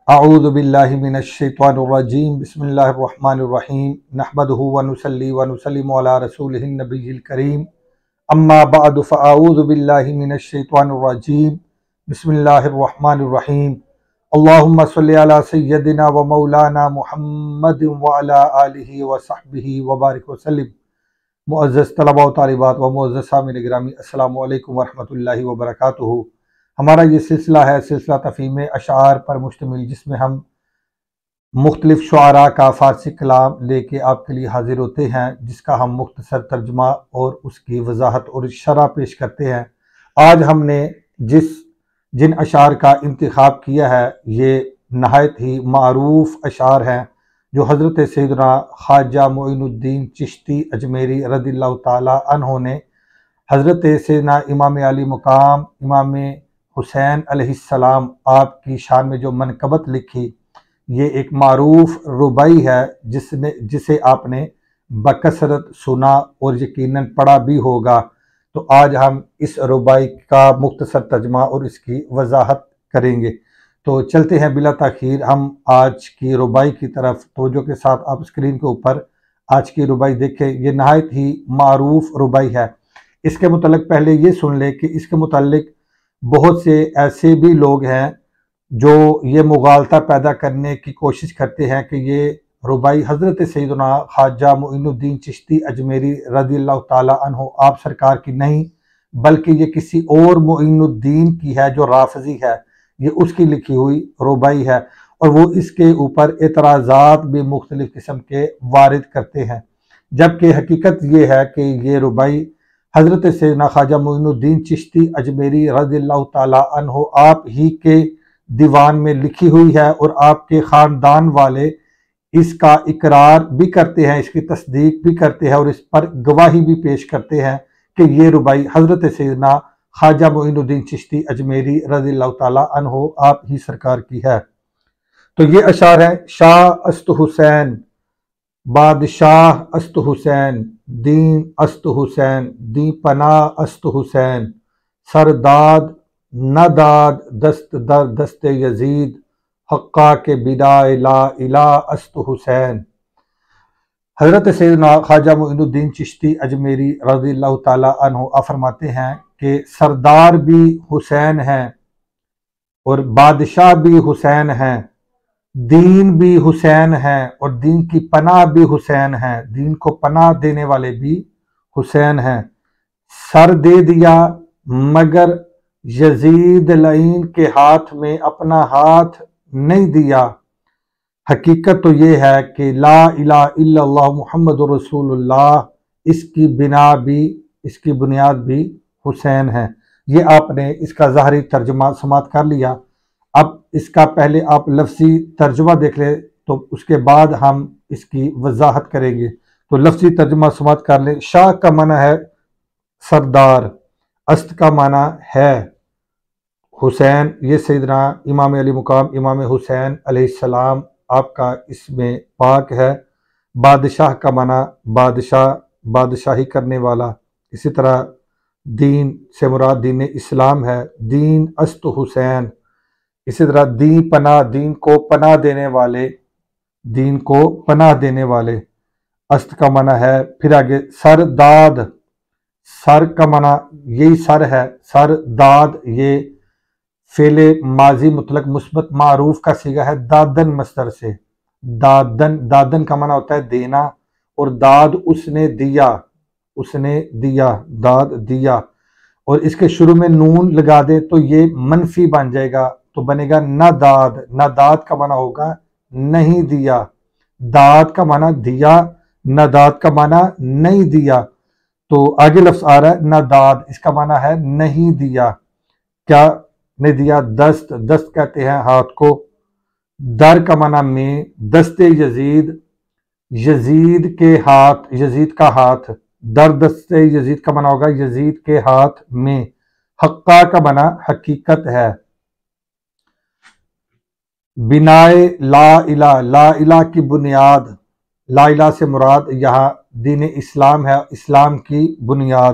اعوذ باللہ من الشیطان الرجیم بسم اللہ الرحمن الرحیم نحمدہ ونصلی ونسلم علی رسولہ النبی الکریم اما بعد فاعوذ باللہ من الشیطان الرجیم بسم اللہ الرحمن الرحیم اللہم صلی علی سیدنا و مولانا محمد وعلی آلہ وصحبہ وبارک وسلم۔ معزز طلباء و طالبات و معزز سامعین گرامی، السلام علیکم ورحمۃ اللہ وبرکاتہ۔ ہمارا یہ سلسلہ ہے سلسلہ تفہیم اشعار پر مشتمل، جس میں ہم مختلف شعراء کا فارسی کلام لے کے آپ کے لیے حاضر ہوتے ہیں، جس کا ہم مختصر ترجمہ اور اس کی وضاحت اور شرح پیش کرتے ہیں۔ آج ہم نے جن اشعار کا انتخاب کیا ہے یہ نہایت ہی معروف اشعار ہیں، جو حضرت سیدنا خواجہ معین الدین چشتی اجمیری رضی اللہ تعالی عنہ نے حضرت سیدنا امام علی مقام امام حسین علیہ السلام آپ کی شان میں جو منقبت لکھی، یہ ایک معروف ربائی ہے جسے آپ نے بکثرت سنا اور یقیناً پڑھا بھی ہوگا۔ تو آج ہم اس ربائی کا مختصر ترجمہ اور اس کی وضاحت کریں گے۔ تو چلتے ہیں بلا تاخیر ہم آج کی ربائی کی طرف۔ توجہ کے ساتھ آپ اسکرین کے اوپر آج کی ربائی دیکھیں، یہ نہایت ہی معروف ربائی ہے۔ اس کے متعلق پہلے یہ سن لیں کہ اس کے متعلق بہت سے ایسے بھی لوگ ہیں جو یہ مغالطہ پیدا کرنے کی کوشش کرتے ہیں کہ یہ ربائی حضرت سیدنا خواجہ معین الدین چشتی اجمیری رضی اللہ تعالی عنہ آپ سرکار کی نہیں، بلکہ یہ کسی اور معین الدین کی ہے جو رافضی ہے، یہ اس کی لکھی ہوئی ربائی ہے، اور وہ اس کے اوپر اعتراضات بھی مختلف قسم کے وارد کرتے ہیں، جبکہ حقیقت یہ ہے کہ یہ ربائی حضرت سیدنا خواجہ معین الدین چشتی اجمیری رضی اللہ تعالی عنہ آپ ہی کے دیوان میں لکھی ہوئی ہے، اور آپ کے خاندان والے اس کا اقرار بھی کرتے ہیں، اس کی تصدیق بھی کرتے ہیں، اور اس پر گواہی بھی پیش کرتے ہیں کہ یہ ربائی حضرت سیدنا خواجہ معین الدین چشتی اجمیری رضی اللہ تعالی عنہ آپ ہی سرکار کی ہے۔ تو یہ اشعار ہیں: شاہ است حسین، بادشاہ است حسین، دین است حسین، دین پناہ است حسین، سرداد نہ داد دست در دست یزید، حقا کے بدائے لا الہ است حسین۔ حضرت سیدنا خواجہ معین الدین چشتی اجمیری رضی اللہ تعالی عنہ فرماتے ہیں کہ سردار بھی حسین ہیں اور بادشاہ بھی حسین ہیں، دین بھی حسین ہیں اور دین کی پناہ بھی حسین ہیں، دین کو پناہ دینے والے بھی حسین ہیں۔ سر دے دیا مگر یزید لعین کے ہاتھ میں اپنا ہاتھ نہیں دیا۔ حقیقت تو یہ ہے کہ لا الہ الا اللہ محمد رسول اللہ، اس کی بنیاد بھی حسین ہے۔ یہ آپ نے اس کا ظاہری ترجمہ سماعت کر لیا۔ اب اس کا پہلے آپ لفظی ترجمہ دیکھ لیں، تو اس کے بعد ہم اس کی وضاحت کریں گے۔ تو لفظی ترجمہ سماعت کر لیں۔ شاہ کا معنی ہے سردار، است کا معنی ہے حسین، یہ سیدنا امام علی مقام امام حسین علیہ السلام آپ کا اس میں پاک ہے۔ بادشاہ کا معنی بادشاہ، بادشاہی کرنے والا۔ اسی طرح دین سے مراد دین اسلام ہے، دین است حسین۔ اسی طرح دین پناہ، دین کو پناہ دینے والے، دین کو پناہ دینے والے، است کا معنی ہے۔ پھر آگے سر داد، سر کا معنی یہی سر ہے، سر داد یہ فعل ماضی مطلق مثبت معروف کا صیغہ ہے دادن مصدر سے۔ دادن کا معنی ہوتا ہے دینا، اور داد اس نے دیا، اس نے دیا، داد دیا، اور اس کے شروع میں نون لگا دے تو یہ منفی بن جائے گا، تو بنے گا نہ داد۔ نہ داد کا معنی ہوگا نہیں دیا، داد کا معنی دیا، نہ داد کا معنی نہیں دیا۔ تو آگے لفظ آ رہا ہے نہ داد، اس کا معنی ہے نہیں دیا۔ کیا نہیں دیا؟ دست، دست کہتے ہیں ہاتھ کو۔ در کا معنی میں، دست یزید، یزید کے ہاتھ، یزید کا ہاتھ، در دست یزید کا معنی ہوگا یزید کے ہاتھ میں۔ حقا کا معنی حقیقت ہے۔ بنائے لا الہ، لا الہ کی بنیاد، لا الہ سے مراد یہاں دین اسلام ہے، اسلام کی بنیاد۔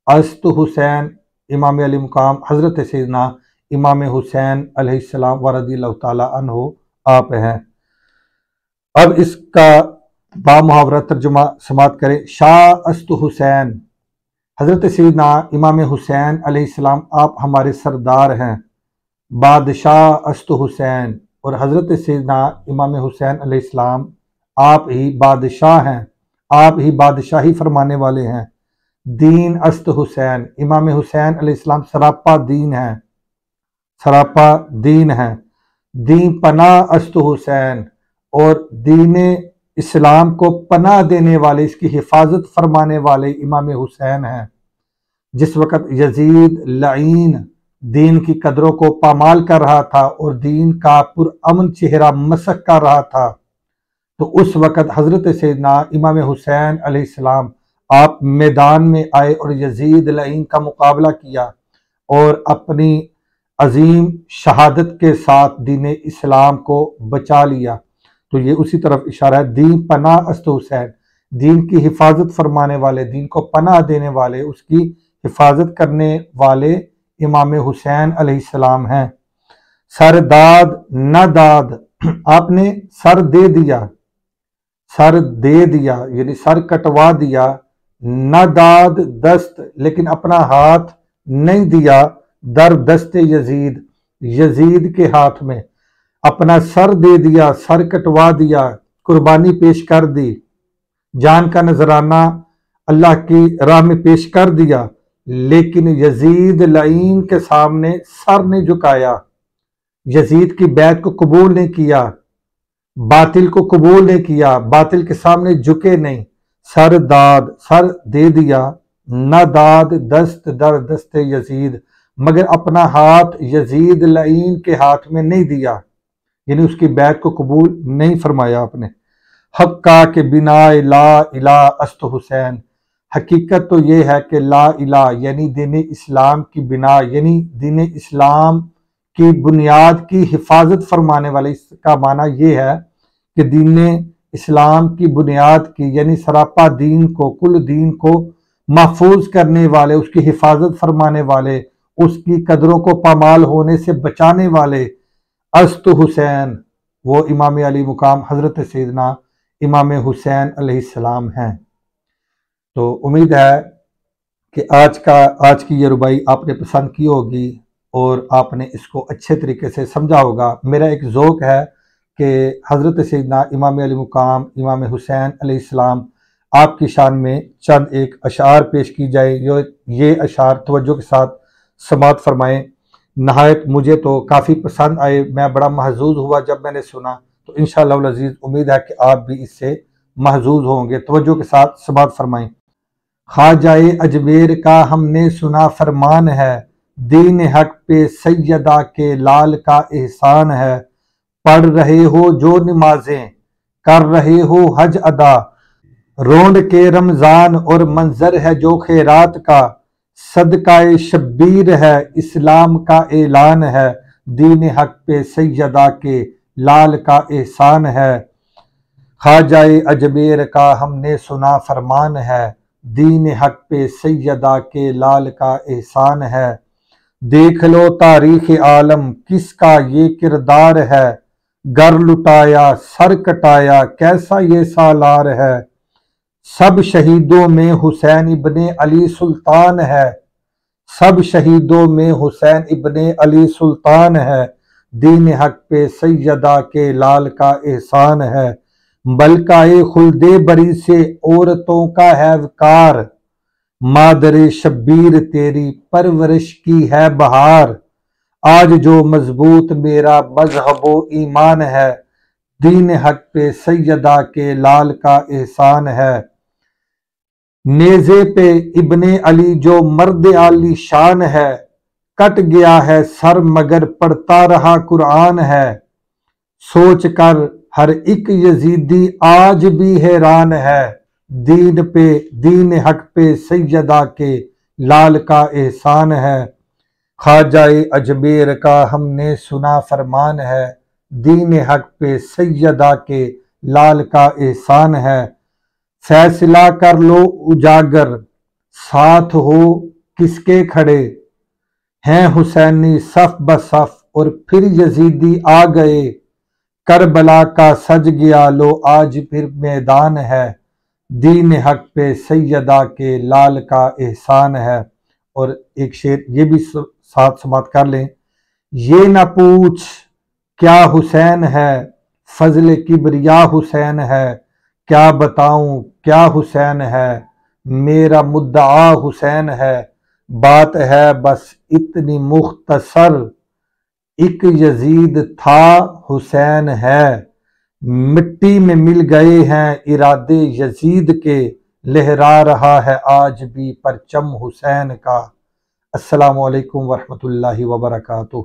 است حسین، امام علی مقام حضرت سیدنا امام حسین علیہ السلام و رضی اللہ تعالیٰ عنہ آپ ہیں۔ اب اس کا بامحاورہ ترجمہ سماعت کریں۔ شاہ است حسین، حضرت سیدنا امام حسین علیہ السلام آپ ہمارے سردار ہیں۔ بادشاہ است حسین، اور حضرت سیدنا امام حسین علیہ السلام آپ ہی بادشاہ ہیں، آپ ہی بادشاہی فرمانے والے ہیں۔ دین است حسین، امام حسین علیہ السلام سراپا دین ہیں، سراپا دین ہیں۔ دین پناہ است حسین، اور دین اسلام کو پناہ دینے والے، اس کی حفاظت فرمانے والے امام حسین ہیں۔ جس وقت یزید لعین دین کی قدروں کو پامال کر رہا تھا اور دین کا پرامن چہرہ مسخ کر رہا تھا، تو اس وقت حضرت سیدنا امام حسین علیہ السلام آپ میدان میں آئے اور یزید لعین کا مقابلہ کیا اور اپنی عظیم شہادت کے ساتھ دین اسلام کو بچا لیا۔ تو یہ اسی طرف اشارہ ہے، دین پناہ است حسین، دین کی حفاظت فرمانے والے، دین کو پناہ دینے والے، اس کی حفاظت کرنے والے امام حسین علیہ السلام ہیں۔ سر داد نہ داد، آپ نے سر دے دیا، سر دے دیا یعنی سر کٹوا دیا، نہ داد دست، لیکن اپنا ہاتھ نہیں دیا در دست یزید، یزید کے ہاتھ میں، اپنا سر دے دیا، سر کٹوا دیا، قربانی پیش کر دی، جان کا نذرانہ اللہ کی راہ میں پیش کر دیا، لیکن یزید لعین کے سامنے سر نہیں جھکایا، یزید کی بیعت کو قبول نہیں کیا، باطل کو قبول نہیں کیا، باطل کے سامنے جھکے نہیں، سر داد، سر دے دیا، نہ داد دست در دست یزید، مگر اپنا ہاتھ یزید لعین کے ہاتھ میں نہیں دیا، یعنی اس کی بیعت کو قبول نہیں فرمایا آپ نے۔ حقا کے بنا لا الہ است حسین، حقیقت تو یہ ہے کہ لا الہ یعنی دین اسلام کی بنا، یعنی دین اسلام کی بنیاد کی حفاظت فرمانے والے، اس کا معنی یہ ہے کہ دین اسلام کی بنیاد کی یعنی سراپا دین کو، کل دین کو محفوظ کرنے والے، اس کی حفاظت فرمانے والے، اس کی قدروں کو پامال ہونے سے بچانے والے است حسین، وہ امام علی مقام حضرت سیدنا امام حسین علیہ السلام ہیں۔ تو امید ہے کہ آج کی یہ ربائی آپ نے پسند کی ہوگی اور آپ نے اس کو اچھے طریقے سے سمجھا ہوگا۔ میرا ایک ذوق ہے کہ حضرت سیدنا امام علی مقام امام حسین علیہ السلام آپ کی شان میں چند ایک اشعار پیش کی جائے، یہ اشعار توجہ کے ساتھ سماعت فرمائیں۔ نہایت مجھے تو کافی پسند آئے، میں بڑا محظوظ ہوا جب میں نے سنا، تو انشاءاللہ العزیز امید ہے کہ آپ بھی اس سے محظوظ ہوں گے۔ توجہ کے ساتھ سماعت فرمائیں۔ خواجہ اجمیر کا ہم نے سنا فرمان ہے، دین حق پہ سیدہ کے لال کا احسان ہے، پڑھ رہے ہو جو نمازیں، کر رہے ہو حج ادا، رونڈ کے رمضان اور منظر ہے جو خیرات کا، صدقہ شبیر ہے اسلام کا اعلان ہے، دین حق پہ سیدہ کے لال کا احسان ہے۔ خواجہ اجمیر کا ہم نے سنا فرمان ہے، دین حق پہ سیدہ کے لال کا احسان ہے، دیکھ لو تاریخ عالم کس کا یہ کردار ہے، گر لٹایا سر کٹایا کیسا یہ سالار ہے، سب شہیدوں میں حسین ابن علی سلطان ہے، سب شہیدوں میں حسین ابن علی سلطان ہے، دین حق پہ سیدہ کے لال کا احسان ہے، بلکہ خلد بری سے عورتوں کا ہے وقار، مادر شبیر تیری پرورش کی ہے بہار، آج جو مضبوط میرا مذہب و ایمان ہے، دین حق پہ سیدہ کے لال کا احسان ہے، نیزے پہ ابن علی جو مرد عالی شان ہے، کٹ گیا ہے سر مگر پڑھتا رہا قرآن ہے، سوچ کر ہر ایک یزیدی آج بھی حیران ہے، دین حق پہ سیدہ کے لال کا احسان ہے۔ خواجہ اجمیر کا ہم نے سنا فرمان ہے، دین حق پہ سیدہ کے لال کا احسان ہے، فیصلہ کر لو اجاگر ساتھ ہو کس کے کھڑے، ہیں حسینی صف بصف اور پھر یزیدی آ گئے، کربلا کا سج گیا لو آج پھر میدان ہے، دین حق پہ سیدہ کے لال کا احسان ہے۔ اور ایک شعر یہ بھی ساتھ سماعت کر لیں، یہ نہ پوچھ کیا حسین ہے، فضل کبریا حسین ہے، کیا بتاؤں کیا حسین ہے، میرا مدعا حسین ہے، بات ہے بس اتنی مختصر، ایک یزید تھا حسین ہے، مٹی میں مل گئے ہیں ارادے یزید کے، لہرا رہا ہے آج بھی پرچم حسین کا۔ السلام علیکم ورحمۃ اللہ وبرکاتہ۔